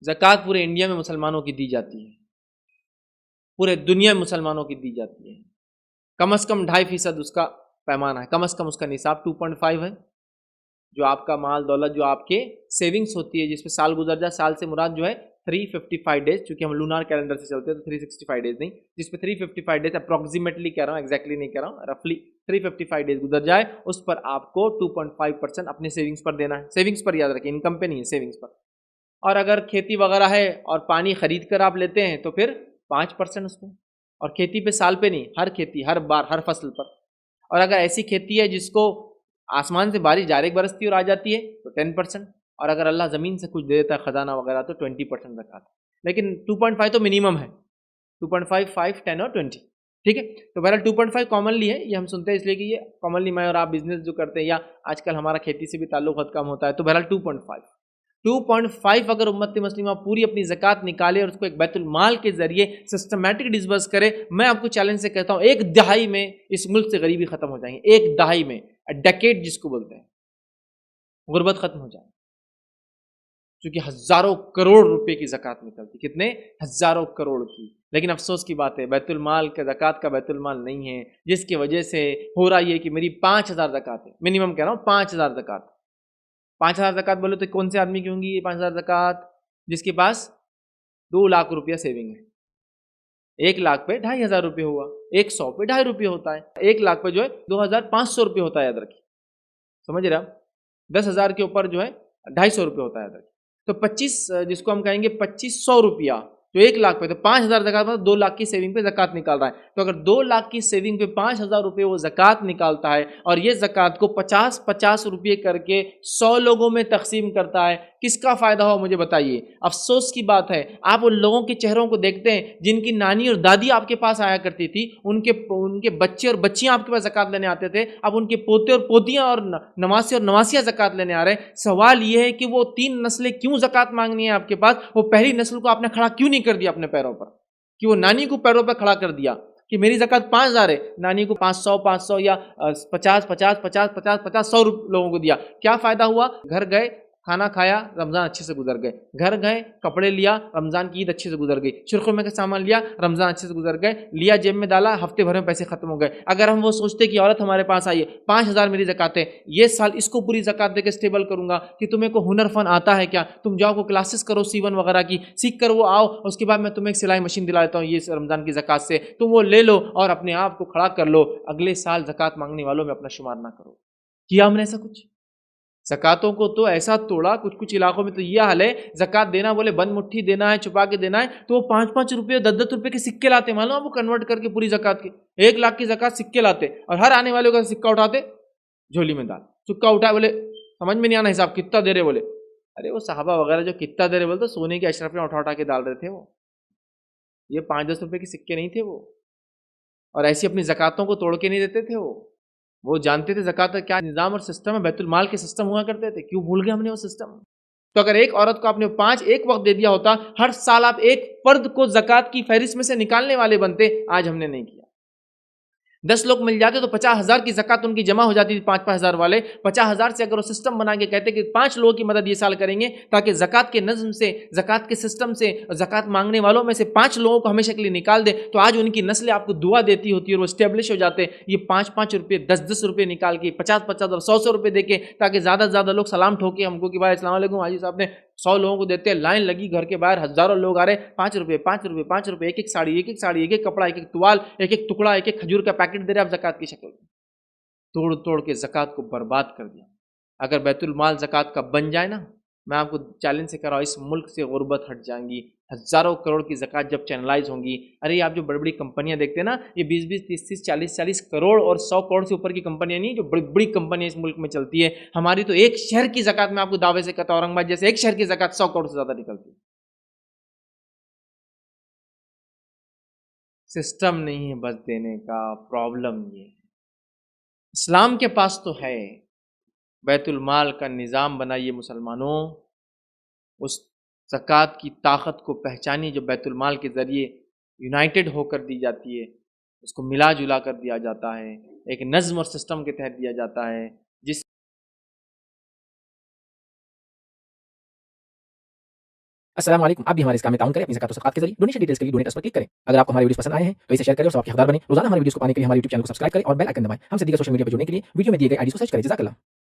ज़कात पूरे इंडिया में मुसलमानों की दी जाती है, पूरे दुनिया में मुसलमानों की दी जाती है। कम से कम 2.5% उसका पैमाना है, कम से कम उसका निसाब 2.5 है। जो आपका माल दौलत, जो आपके सेविंग्स होती है, जिसपे साल गुजर जाए, साल से मुराद जो है 355 डेज, क्योंकि हम लूनार कैलेंडर से चलते हैं तो 365 डेज नहीं, जिसपे 355 डेज अप्रोक्सीमेटली कह रहा हूँ, एग्जैक्टली नहीं कह रहा हूँ, रफली 355 डेज गुजर जाए, उस पर आपको 2.5% अपने सेविंग्स पर देना है। सेविंग्स पर याद रखें, इनकम पे नहीं है, सेविंग्स पर। और अगर खेती वगैरह है और पानी खरीद कर आप लेते हैं तो फिर 5% उसमें, और खेती पे साल पे नहीं, हर खेती, हर बार, हर फसल पर। और अगर ऐसी खेती है जिसको आसमान से बारिश डायरेक्ट बरसती है और आ जाती है तो 10%, और अगर अल्लाह ज़मीन से कुछ दे देता है खजाना वगैरह तो 20% ज़कात। लेकिन 2.5 तो मिनिमम है, 2.5, 5, 10 और 20, ठीक है। तो बहरहाल 2.5 कॉमनली है, ये हम सुनते हैं इसलिए कि ये कॉमनली मैं और आप बिजनेस जो करते हैं या आजकल हमारा खेती से भी ताल्लुक बहुत कम होता है, तो बहरहाल 2.5 अगर उम्मत मुस्लिमा पूरी अपनी ज़कात निकाले और उसको एक बैतुल माल के जरिए सिस्टमैटिक डिस्बर्स करे, मैं आपको चैलेंज से कहता हूँ 1 दहाई में इस मुल्क से गरीबी खत्म हो जाएंगे। 1 दहाई में, डेकेड जिसको बोलते हैं, गुर्बत खत्म हो जाए। क्योंकि हजारों करोड़ रुपए की ज़कात निकलती, कितने हजारों करोड़ की। लेकिन अफसोस की बात है बैतुल माल का, ज़कात का बैतुल माल नहीं है, जिसकी वजह से हो रहा ये कि मेरी 5,000 ज़कात है, मिनिमम कह रहा हूँ 5,000 ज़कात। 5,000 ज़कात बोले तो कौन से आदमी की होंगी ये 5,000 ज़कात? जिसके पास 2 लाख रुपया सेविंग है। 1 लाख पे 2,500 रुपये हुआ, 100 पे 2.5 रुपये होता है, 1 लाख पे जो है 2,500 रुपये होता है, याद रखिए, समझ रहे आप। 10,000 के ऊपर जो है 250 रुपये होता है, याद रखिए। तो 25, जिसको हम कहेंगे 2500 रुपया, तो 1 लाख पे, तो 5,000 ज़कात, मतलब 2 लाख की सेविंग पे ज़कात निकाल रहा है। तो अगर 2 लाख की सेविंग पे 5,000 रुपये वो ज़कात निकालता है और ये ज़कात को 50-50 रुपये करके 100 लोगों में तकसीम करता है, किसका फ़ायदा हो मुझे बताइए। अफसोस की बात है, आप उन लोगों के चेहरों को देखते हैं जिनकी नानी और दादी आपके पास आया करती थी, उनके उनके बच्चे और बच्चियां आपके पास ज़कात लेने आते थे, अब उनके पोते और पोतियां और नवासे और नवासियां ज़कात लेने आ रहे हैं। सवाल यह है कि वो 3 नस्लें क्यों ज़कात मांगनी है आपके पास? वो पहली नस्ल को आपने खड़ा क्यों नहीं कर दिया अपने पैरों पर, कि वो नानी को पैरों पर खड़ा कर दिया कि मेरी ज़कात 5,000 है, नानी को 500 या 50 लोगों को दिया। क्या फ़ायदा हुआ? घर गए, खाना खाया, रमज़ान अच्छे से गुजर गए, घर गए, कपड़े लिया, रमज़ान की ईद अच्छे से गुजर गई, सुरखुरमे का सामान लिया, रमज़ान अच्छे से गुजर गए, लिया जेब में डाला, हफ्ते भर में पैसे खत्म हो गए। अगर हम वो सोचते कि औरत हमारे पास आई है, 5,000 मेरी ज़कात है, ये साल इसको पूरी ज़कात देकर स्टेबल करूंगा, कि तुम्हें को हुनर फन आता है क्या, तुम जाओ को क्लासेस करो सीवन वगैरह की, सीख कर वो आओ, उसके बाद मैं तुम्हें एक सिलाई मशीन दिला देता हूँ ये रमज़ान की ज़कात से, तुम वो ले लो और अपने आप को खड़ा कर लो, अगले साल ज़कात मांगने वालों में अपना शुमार ना करो। किया हमने ऐसा कुछ? ज़कातों को तो ऐसा तोड़ा, कुछ कुछ इलाकों में तो यह हाल है, ज़कात देना बोले बंद मुट्ठी देना है, छुपा के देना है, तो वो 5-5 रुपये, 10-10 रुपये के सिक्के लाते, मालूम वो कन्वर्ट करके पूरी ज़कात के 1 लाख की ज़कात सिक्के लाते, और हर आने वाले का सिक्का उठाते, झोली में डाल, सिक्का उठाए, बोले समझ में नहीं आना हिसाब कितना दे रहे, बोले अरे वो साहबा वगैरह जो कितना दे रहे बोले तो सोने के अशरफ में उठा उठा के डाल रहे थे वो, ये 5-10 रुपये के सिक्के नहीं थे वो। और ऐसी अपनी ज़कातों को तोड़ के नहीं देते थे वो जानते थे ज़कात का क्या निज़ाम और सिस्टम है, बैतुल माल के सिस्टम हुआ करते थे, क्यों भूल गए हमने वो सिस्टम? तो अगर एक औरत को आपने 5 एक वक्त दे दिया होता, हर साल आप एक फर्द को ज़कात की फहरिस्त में से निकालने वाले बनते, आज हमने नहीं किया। 10 लोग मिल जाते तो 50,000 की ज़कात उनकी जमा हो जाती थी, 5-5 हज़ार वाले 50,000 से अगर वो सिस्टम बना के कहते कि 5 लोगों की मदद ये साल करेंगे, ताकि ज़कात के नज़म से, ज़कात के सिस्टम से, ज़कात मांगने वालों में से 5 लोगों को हमेशा के लिए निकाल दे, तो आज उनकी नस्लें आपको दुआ देती होती है और वो स्टेब्लिश हो जाते। ये 5-5 रुपये, 10-10 रुपये निकाल के 50-50 और 100-100 रुपये दे के, ताकि ज़्यादा से ज़्यादा लोग सलाम ठोके हमको कि भाई अस्सलाम वालेकुम, हाजी साहब ने 100 लोगों को देते हैं, लाइन लगी घर के बाहर, हज़ारों लोग आ रहे, 5 रुपये, 5 रुपये, 5 रुपये, एक एक साड़ी, एक एक साड़ी, एक एक कपड़ा, एक एक तुवाल, एक एक टुकड़ा, एक एक खजूर का पैकेट दे रहे आप ज़कात की शक्ल में। तोड़ तोड़ के ज़कात को बर्बाद कर दिया। अगर बैतुल माल ज़कात का बन जाए ना, मैं आपको चैलेंज से कर रहा हूँ, इस मुल्क से गुर्बत हट जाएंगी, हज़ारों करोड़ की ज़कात जब चैनलाइज होंगी। अरे आप जो बड़ी बड़ी कंपनियां देखते हैं ना, ये 20-20, 30-30, 40-40 करोड़ और 100 करोड़ से ऊपर की कंपनियां नहीं, जो बड़ी बड़ी कंपनियां इस मुल्क में चलती है, हमारी तो एक शहर की ज़कात में आपको दावे से कहता हूं, औरंगाबाद जैसे एक शहर की ज़कात 100 करोड़ से ज़्यादा निकलती है। सिस्टम नहीं है बस देने का, प्रॉब्लम ये है। इस्लाम के पास तो है, बैतुल माल का निज़ाम बनाइए मुसलमानों, उस ज़कात की ताकत को पहचानिए जो बैतुल माल के ज़रिए यूनाइटेड होकर दी जाती है, उसको मिला जुला कर दिया जाता है, एक नज़्म और सिस्टम के तहत दिया जाता है, जिस अस्सलाम वालेकुम। आप भी हमारे इस काम में ताउन करें अपनी ज़कात और सदक़ात के ज़रिए। डोनेशन डिटेल्स के लिए डोनेट अस पर क्लिक करें। अगर आपको हमारे वीडियोस पसंद आए हैं तो इसे शेयर करें और सबके हकदार बनें। रोज़ाना हमारे वीडियोस को पाने के लिए हमारे यूट्यूब चैनल को सब्सक्राइब करें और बेल आइकन दबाएं। हमसे दीगर सोशल मीडिया पर जुड़ने के लिए वीडियो में दिए गए आईडी को सर्च करें। जज़ाकल्लाह।